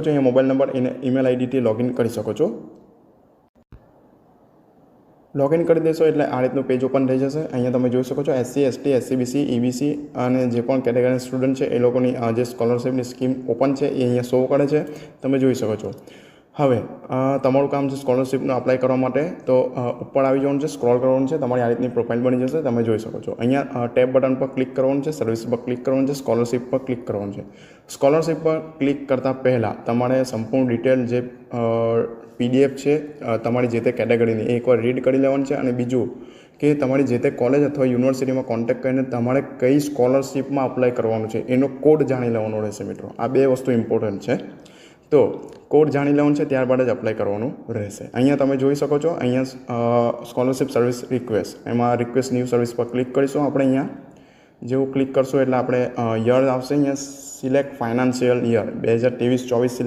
છો અહીંયા mobile number અને ઈમેલ આઈડીથી લોગિન કરી શકો છો. લોગિન કરી દેશો એટલે આ રીતનું પેજ ઓપન થઈ જશે. અહીંયા તમે જોઈ શકો છો SC ST SC BC EBC અને જે પણ કેટેગરીના સ્ટુડન્ટ છે એ લોકોની જે સ્કોલરશિપની સ્કીમ ઓપન છે એ અહીંયા શો કરે છે, તમે જોઈ શકો છો. હવે તમારું કામ છે સ્કોલરશિપનું અપ્લાય કરવા માટે, તો ઉપર આવી જવાનું છે, સ્ક્રોલ કરવાનું છે, તમારી આ રીતની પ્રોફાઇલ બની જશે, તમે જોઈ શકો છો. અહીંયા ટેબ બટન પર ક્લિક કરવાનું છે, સર્વિસ પર ક્લિક કરવાનું છે, સ્કોલરશિપ પર ક્લિક કરવાનું છે. સ્કોલરશિપ પર ક્લિક કરતાં પહેલાં તમારે સંપૂર્ણ ડિટેલ જે PDF છે તમારી જે તે કેટેગરીની એ એકવાર રીડ કરી લેવાની છે. અને બીજું કે તમારી જે તે કોલેજ અથવા યુનિવર્સિટીમાં કોન્ટેક્ટ કરીને તમારે કઈ સ્કોલરશિપમાં અપ્લાય કરવાનું છે એનો કોડ જાણી લેવાનો રહેશે મિત્રો. આ બે વસ્તુ ઇમ્પોર્ટન્ટ છે. તો કોડ જાણી લેવાનું છે, ત્યારબાદ જ અપ્લાય કરવાનું રહેશે. અહીંયા તમે જોઈ શકો છો, અહીંયા સ્કોલરશિપ સર્વિસ રિક્વેસ્ટ, એમાં રિક્વેસ્ટ ન્યૂ સર્વિસ પર ક્લિક કરીશું. આપણે અહીંયા જેવું ક્લિક કરશું એટલે આપણે યર આવશે. અહીંયા સિલેક્ટ ફાઇનાન્શિયલ યર 2023-24 સિલેક્ટ